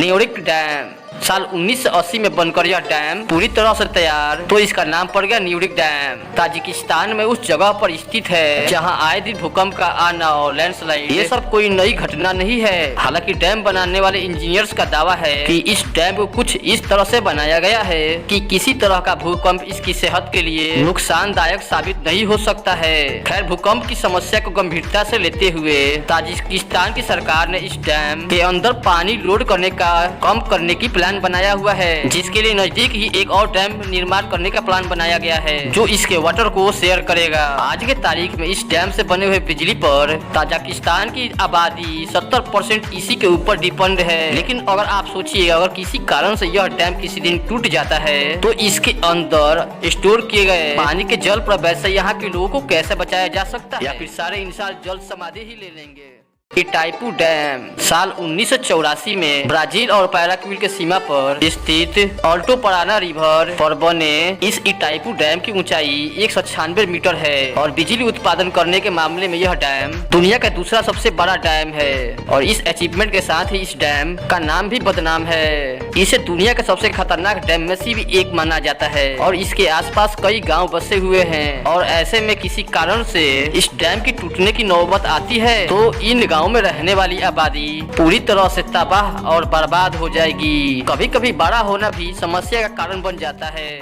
न्यूरिक dam साल 1980 में बनकर यह डैम पूरी तरह से तैयार, तो इसका नाम पड़ गया न्यूरिक डैम। ताजिकिस्तान में उस जगह पर स्थित है जहां आए दिन भूकंप का आना और लैंडस्लाइड ये सब कोई नई घटना नहीं है। हालांकि डैम बनाने वाले इंजीनियर्स का दावा है कि इस डैम को कुछ इस तरह से बनाया गया है कि किसी तरह का भूकंप इसकी सेहत के लिए नुकसानदायक साबित नहीं हो सकता है। खैर, भूकंप की समस्या को गंभीरता से लेते हुए ताजिकिस्तान की सरकार ने इस डैम के अंदर पानी लोड करने का कम करने की प्लान बनाया हुआ है, जिसके लिए नजदीक ही एक और डैम निर्माण करने का प्लान बनाया गया है जो इसके वाटर को शेयर करेगा। आज के तारीख में इस डैम से बने हुए बिजली पर ताजिकिस्तान की आबादी 70% इसी के ऊपर डिपेंड है। लेकिन अगर आप सोचिए, अगर किसी कारण से यह डैम किसी दिन टूट जाता है तो इसके अंदर स्टोर किए गए पानी के जल प्रवाह से यहाँ के लोगों को कैसे बचाया जा सकता है, या फिर सारे इंसान जल समाधि ही ले लेंगे। इटाइपू डैम साल 1984 में ब्राजील और पैराग्वे के सीमा पर स्थित अल्टो पराना रिवर पर बने इस इटाइपू डैम की ऊंचाई 196 मीटर है और बिजली उत्पादन करने के मामले में यह डैम दुनिया का दूसरा सबसे बड़ा डैम है। और इस अचीवमेंट के साथ ही इस डैम का नाम भी बदनाम है। इसे दुनिया के सबसे खतरनाक डैम में से भी एक माना जाता है और इसके आसपास कई गाँव बसे हुए हैं। और ऐसे में किसी कारण से इस डैम की टूटने की नौबत आती है तो इन गाँव में रहने वाली आबादी पूरी तरह से तबाह और बर्बाद हो जाएगी। कभी कभी बड़ा होना भी समस्या का कारण बन जाता है।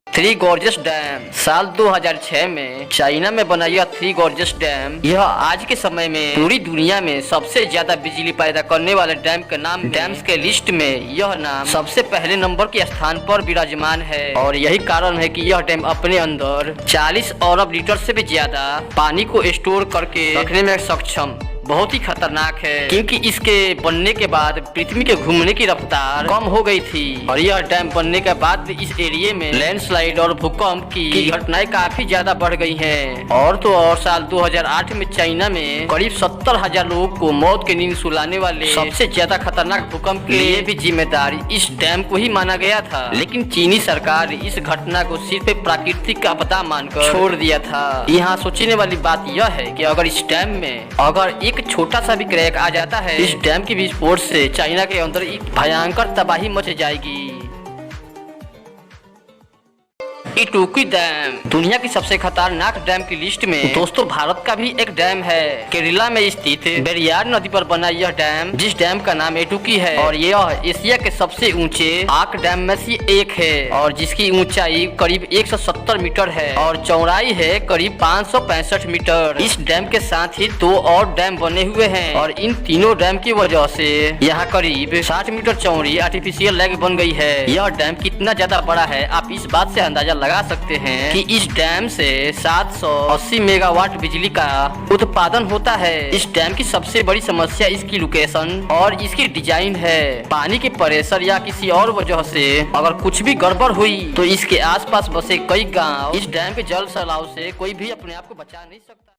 थ्री गॉर्जेस डैम साल 2006 में चाइना में बना यह थ्री गॉर्जेस डैम यह आज के समय में पूरी दुनिया में सबसे ज्यादा बिजली पैदा करने वाले डैम के नाम डैम्स के लिस्ट में यह नाम सबसे पहले नंबर के स्थान पर विराजमान है। और यही कारण है कि यह डैम अपने अंदर 40 अरब लीटर से भी ज्यादा पानी को स्टोर करके रखने में सक्षम बहुत ही खतरनाक है, क्योंकि इसके बनने के बाद पृथ्वी के घूमने की रफ्तार कम हो गई थी। और यह डैम बनने के बाद इस एरिया में लैंडस्लाइड और भूकंप की घटनाएं काफी ज्यादा बढ़ गई हैं। और तो और साल 2008 में चाइना में करीब 70,000 लोगों को मौत की नींद सुलाने वाले सबसे ज्यादा खतरनाक भूकंप के लिए भी जिम्मेदार इस डैम को ही माना गया था। लेकिन चीनी सरकार इस घटना को सिर्फ प्राकृतिक आपदा मानकर छोड़ दिया था। यहाँ सोचने वाली बात यह है कि अगर इस डैम में अगर एक छोटा सा भी क्रैक आ जाता है इस डैम की विस्फोट से चाइना के अंदर एक भयंकर तबाही मच जाएगी। इटुकी डैम दुनिया की सबसे खतरनाक डैम की लिस्ट में दोस्तों भारत का भी एक डैम है। केरला में स्थित पेरियार नदी पर बना यह डैम, जिस डैम का नाम इटुकी है और यह एशिया के सबसे ऊंचे आक डैम में से एक है और जिसकी ऊंचाई करीब 170 मीटर है और चौड़ाई है करीब 565 मीटर। इस डैम के साथ ही 2 और डैम बने हुए हैं और इन तीनों डैम की वजह से यहाँ करीब 60 मीटर चौड़ी आर्टिफिशियल लेक बन गई है। यह डैम कितना ज्यादा बड़ा है आप इस बात से अंदाजा लगा सकते हैं कि इस डैम से 780 मेगावाट बिजली का उत्पादन होता है। इस डैम की सबसे बड़ी समस्या इसकी लोकेशन और इसकी डिजाइन है। पानी के प्रेशर या किसी और वजह से अगर कुछ भी गड़बड़ हुई तो इसके आसपास बसे कई गांव इस डैम के जल सैलाब से कोई भी अपने आप को बचा नहीं सकता।